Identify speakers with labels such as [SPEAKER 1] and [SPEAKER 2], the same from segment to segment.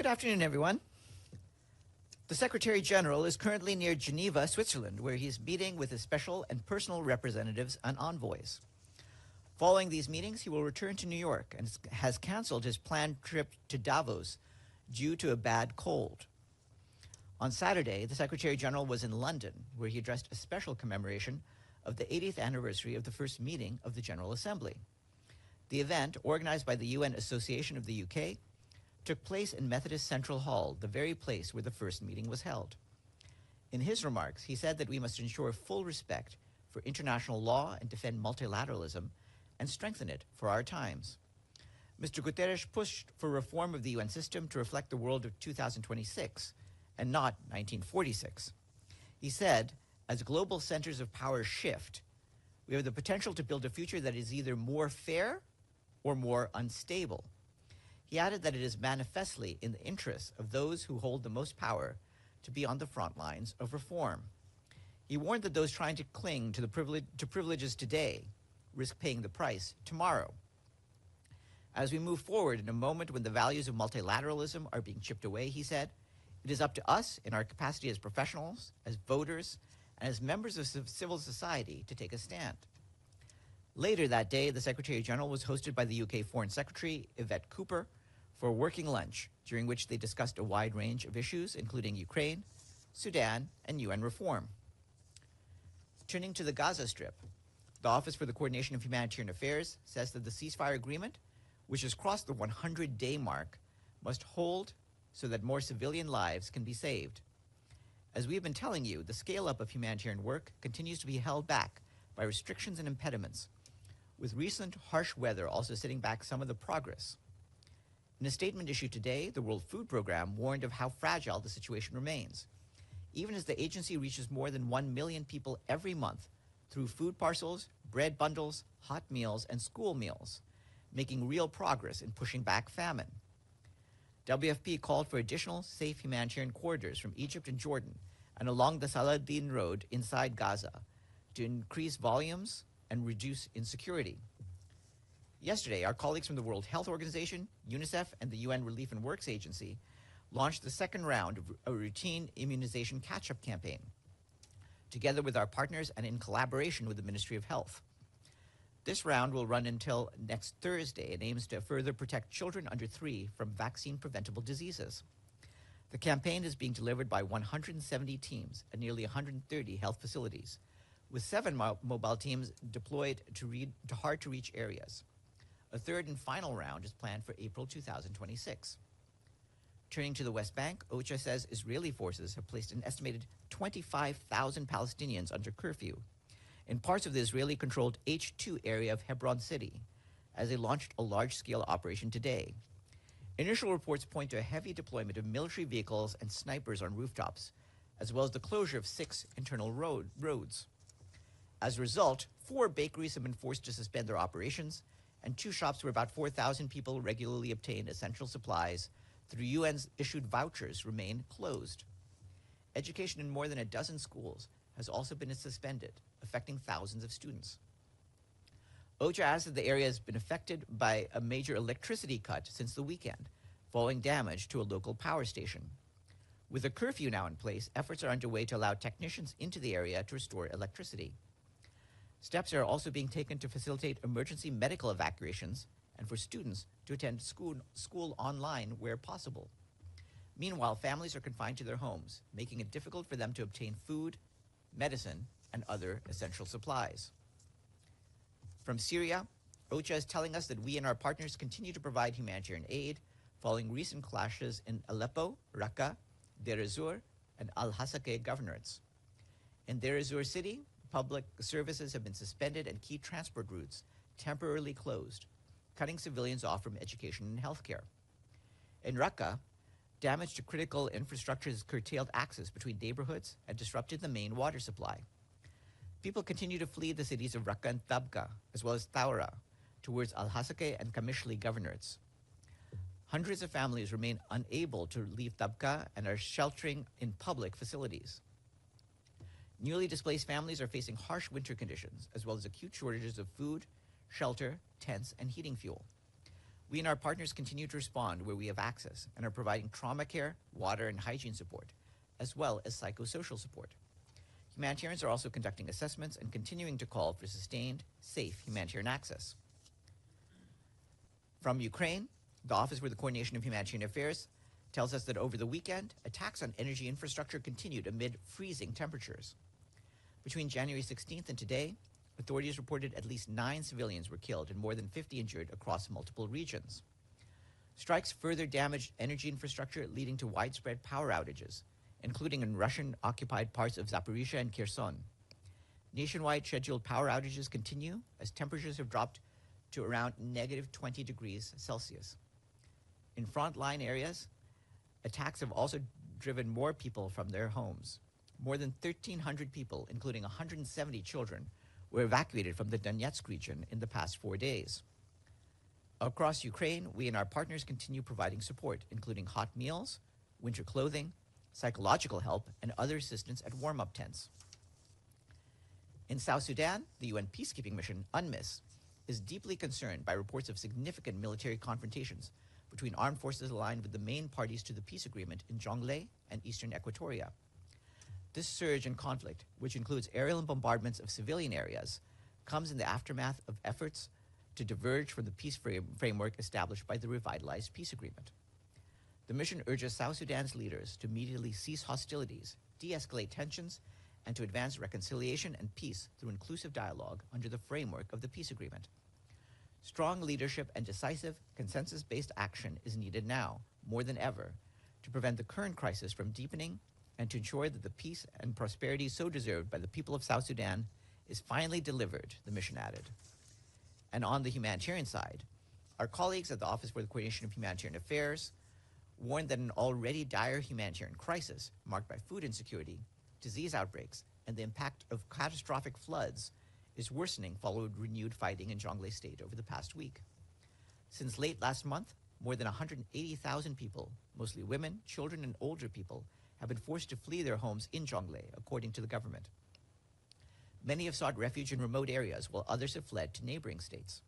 [SPEAKER 1] Good afternoon, everyone. The Secretary General is currently near Geneva, Switzerland, where he is meeting with his special and personal representatives and envoys. Following these meetings, he will return to New York and has canceled his planned trip to Davos due to a bad cold. On Saturday, the Secretary General was in London, where he addressed a special commemoration of the 80th anniversary of the first meeting of the General Assembly. The event, organized by the UN Association of the UK, took place in Methodist Central Hall, the very place where the first meeting was held. In his remarks, he said that we must ensure full respect for international law and defend multilateralism and strengthen it for our times. Mr. Guterres pushed for reform of the UN system to reflect the world of 2026 and not 1946. He said, as global centers of power shift, we have the potential to build a future that is either more fair or more unstable. He added that it is manifestly in the interests of those who hold the most power to be on the front lines of reform. He warned that those trying to cling to privileges today risk paying the price tomorrow. As we move forward in a moment when the values of multilateralism are being chipped away, he said, it is up to us in our capacity as professionals, as voters, and as members of civil society to take a stand. Later that day, the Secretary General was hosted by the UK Foreign Secretary, Yvette Cooper, for a working lunch, during which they discussed a wide range of issues, including Ukraine, Sudan, and UN reform. Turning to the Gaza Strip, the Office for the Coordination of Humanitarian Affairs says that the ceasefire agreement, which has crossed the 100-day mark, must hold so that more civilian lives can be saved. As we have been telling you, the scale-up of humanitarian work continues to be held back by restrictions and impediments, with recent harsh weather also setting back some of the progress. In a statement issued today, the World Food Programme warned of how fragile the situation remains, even as the agency reaches more than 1 million people every month through food parcels, bread bundles, hot meals, and school meals, making real progress in pushing back famine. WFP called for additional safe humanitarian corridors from Egypt and Jordan and along the Saladin Road inside Gaza to increase volumes and reduce insecurity. Yesterday, our colleagues from the World Health Organization, UNICEF, and the UN Relief and Works Agency launched the second round of a routine immunization catch-up campaign, together with our partners and in collaboration with the Ministry of Health. This round will run until next Thursday and aims to further protect children under 3 from vaccine-preventable diseases. The campaign is being delivered by 170 teams at nearly 130 health facilities, with 7 mobile teams deployed to hard-to-reach areas. A third and final round is planned for April 2026. Turning to the West Bank, OCHA says Israeli forces have placed an estimated 25,000 Palestinians under curfew in parts of the Israeli-controlled H2 area of Hebron City, as they launched a large-scale operation today. Initial reports point to a heavy deployment of military vehicles and snipers on rooftops, as well as the closure of 6 internal roads. As a result, 4 bakeries have been forced to suspend their operations, and 2 shops where about 4,000 people regularly obtain essential supplies through UN's issued vouchers remain closed. Education in more than a dozen schools has also been suspended, affecting thousands of students. OCHA adds that the area has been affected by a major electricity cut since the weekend, following damage to a local power station. With a curfew now in place, efforts are underway to allow technicians into the area to restore electricity. Steps are also being taken to facilitate emergency medical evacuations and for students to attend school online where possible. Meanwhile, families are confined to their homes, making it difficult for them to obtain food, medicine, and other essential supplies. From Syria, OCHA is telling us that we and our partners continue to provide humanitarian aid following recent clashes in Aleppo, Raqqa, Deir ez-Zor, and Al-Hasakeh governorates. In Deir ez-Zor city, public services have been suspended and key transport routes temporarily closed, cutting civilians off from education and healthcare. In Raqqa, damage to critical infrastructure has curtailed access between neighborhoods and disrupted the main water supply. People continue to flee the cities of Raqqa and Tabqa, as well as Thawra, towards Al-Hasakeh and Kamishli governorates. Hundreds of families remain unable to leave Tabqa and are sheltering in public facilities. Newly displaced families are facing harsh winter conditions, as well as acute shortages of food, shelter, tents, and heating fuel. We and our partners continue to respond where we have access and are providing trauma care, water and hygiene support, as well as psychosocial support. Humanitarians are also conducting assessments and continuing to call for sustained, safe humanitarian access. From Ukraine, the Office for the Coordination of Humanitarian Affairs tells us that over the weekend, attacks on energy infrastructure continued amid freezing temperatures. Between January 16th and today, authorities reported at least 9 civilians were killed and more than 50 injured across multiple regions. Strikes further damaged energy infrastructure, leading to widespread power outages, including in Russian-occupied parts of Zaporizhia and Kherson. Nationwide scheduled power outages continue as temperatures have dropped to around negative 20 degrees Celsius. In frontline areas, attacks have also driven more people from their homes. More than 1,300 people, including 170 children, were evacuated from the Donetsk region in the past 4 days. Across Ukraine, we and our partners continue providing support, including hot meals, winter clothing, psychological help, and other assistance at warm-up tents. In South Sudan, the UN peacekeeping mission, UNMISS, is deeply concerned by reports of significant military confrontations between armed forces aligned with the main parties to the peace agreement in Jonglei and eastern Equatoria. This surge in conflict, which includes aerial bombardments of civilian areas, comes in the aftermath of efforts to diverge from the peace framework established by the revitalized peace agreement. The mission urges South Sudan's leaders to immediately cease hostilities, de-escalate tensions, and to advance reconciliation and peace through inclusive dialogue under the framework of the peace agreement. Strong leadership and decisive, consensus-based action is needed now, more than ever, to prevent the current crisis from deepening and to ensure that the peace and prosperity so deserved by the people of South Sudan is finally delivered, the mission added. And on the humanitarian side, our colleagues at the Office for the Coordination of Humanitarian Affairs warned that an already dire humanitarian crisis marked by food insecurity, disease outbreaks, and the impact of catastrophic floods is worsening following renewed fighting in Jonglei State over the past week. Since late last month, more than 180,000 people, mostly women, children, and older people, have been forced to flee their homes in Jonglei, according to the government. Many have sought refuge in remote areas, while others have fled to neighboring states.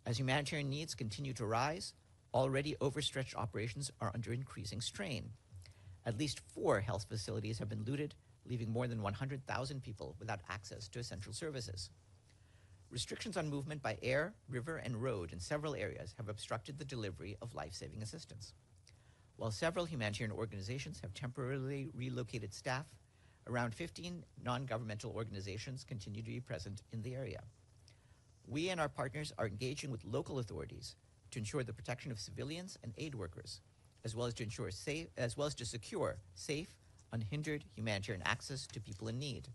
[SPEAKER 1] As humanitarian needs continue to rise, already overstretched operations are under increasing strain. At least 4 health facilities have been looted, leaving more than 100,000 people without access to essential services. Restrictions on movement by air, river, and road in several areas have obstructed the delivery of life-saving assistance. While several humanitarian organizations have temporarily relocated staff, around 15 non-governmental organizations continue to be present in the area. We and our partners are engaging with local authorities to ensure the protection of civilians and aid workers, as well as to secure safe, unhindered humanitarian access to people in need.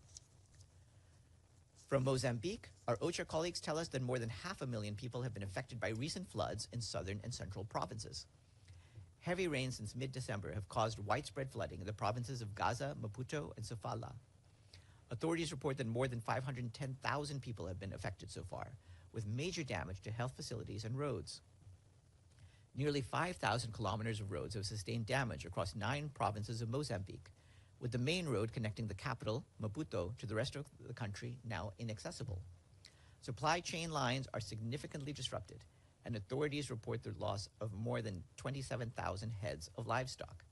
[SPEAKER 1] From Mozambique, our OCHA colleagues tell us that more than 500,000 people have been affected by recent floods in southern and central provinces. Heavy rains since mid-December have caused widespread flooding in the provinces of Gaza, Maputo, and Sofala. Authorities report that more than 510,000 people have been affected so far, with major damage to health facilities and roads. Nearly 5,000 kilometers of roads have sustained damage across 9 provinces of Mozambique, with the main road connecting the capital, Maputo, to the rest of the country now inaccessible. Supply chain lines are significantly disrupted, and authorities report the loss of more than 27,000 heads of livestock.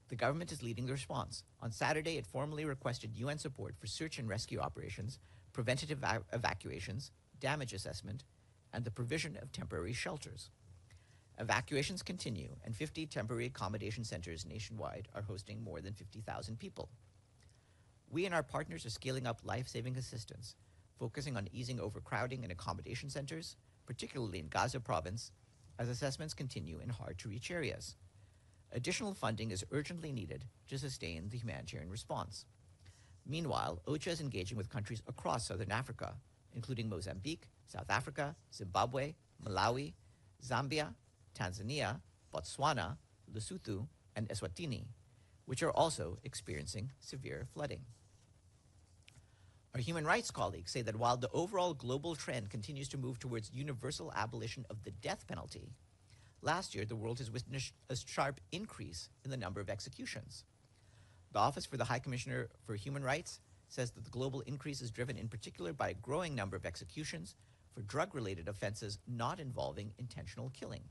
[SPEAKER 1] The government is leading the response. On Saturday, it formally requested UN support for search and rescue operations, preventative evacuations, damage assessment, and the provision of temporary shelters. Evacuations continue, and 50 temporary accommodation centers nationwide are hosting more than 50,000 people. We and our partners are scaling up life-saving assistance, focusing on easing overcrowding in accommodation centers, particularly in Gaza province, as assessments continue in hard-to-reach areas. Additional funding is urgently needed to sustain the humanitarian response. Meanwhile, OCHA is engaging with countries across southern Africa, including Mozambique, South Africa, Zimbabwe, Malawi, Zambia, Tanzania, Botswana, Lesotho, and Eswatini, which are also experiencing severe flooding. Our human rights colleagues say that while the overall global trend continues to move towards universal abolition of the death penalty, last year the world has witnessed a sharp increase in the number of executions. The Office for the High Commissioner for Human Rights says that the global increase is driven in particular by a growing number of executions for drug-related offenses not involving intentional killing.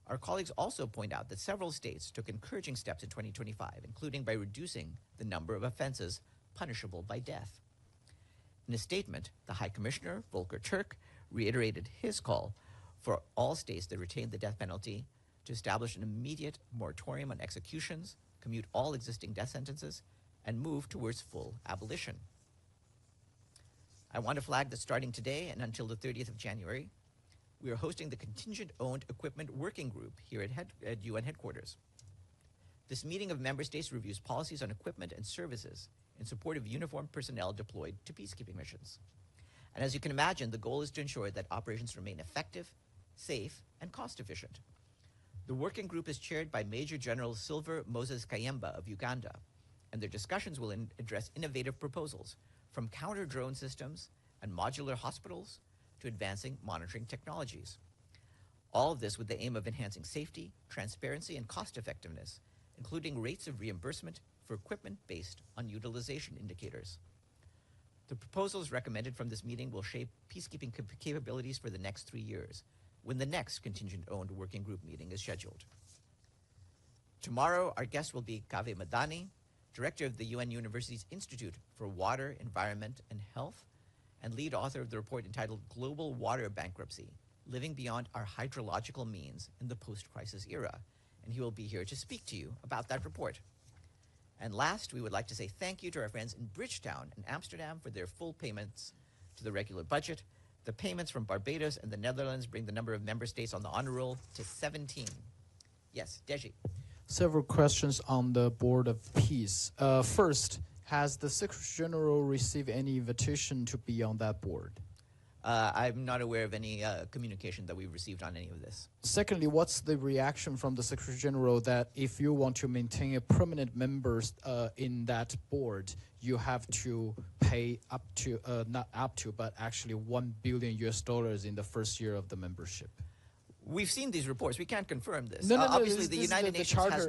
[SPEAKER 1] Our colleagues also point out that several states took encouraging steps in 2025, including by reducing the number of offenses punishable by death. In a statement, the High Commissioner, Volker Turk, reiterated his call for all states that retain the death penalty to establish an immediate moratorium on executions, commute all existing death sentences, and move towards full abolition. I want to flag that starting today and until the 30th of January, we are hosting the Contingent-Owned Equipment Working Group here at UN headquarters. This meeting of member states reviews policies on equipment and services in support of uniformed personnel deployed to peacekeeping missions. And as you can imagine, the goal is to ensure that operations remain effective, safe, and cost-efficient. The working group is chaired by Major General Silver Moses Kayemba of Uganda, and their discussions will address innovative proposals from counter-drone systems and modular hospitals to advancing monitoring technologies. All of this with the aim of enhancing safety, transparency, and cost-effectiveness, including rates of reimbursement for equipment based on utilization indicators. The proposals recommended from this meeting will shape peacekeeping capabilities for the next 3 years, when the next contingent-owned working group meeting is scheduled. Tomorrow, our guest will be Kaveh Madani, director of the UN University's Institute for Water, Environment, and Health, and lead author of the report entitled Global Water Bankruptcy, Living Beyond Our Hydrological Means in the Post-Crisis Era. And he will be here to speak to you about that report. And last, we would like to say thank you to our friends in Bridgetown and Amsterdam for their full payments to the regular budget. The payments from Barbados and the Netherlands bring the number of member states on the honor roll to 17. Yes, Deji.
[SPEAKER 2] Several questions on the Board of Peace. First, has the Secretary General received any invitation to be on that board?
[SPEAKER 1] I'm not aware of any communication that we've received on any of this.
[SPEAKER 2] Secondly, what's the reaction from the Secretary General that if you want to maintain a permanent member in that board, you have to pay up to, not up to, but actually $1 billion in the first year of the membership?
[SPEAKER 1] We've seen these reports. We can't confirm this.
[SPEAKER 2] No,
[SPEAKER 1] Obviously,
[SPEAKER 2] this
[SPEAKER 1] the
[SPEAKER 2] is
[SPEAKER 1] United
[SPEAKER 2] the
[SPEAKER 1] Nations
[SPEAKER 2] charter.
[SPEAKER 1] has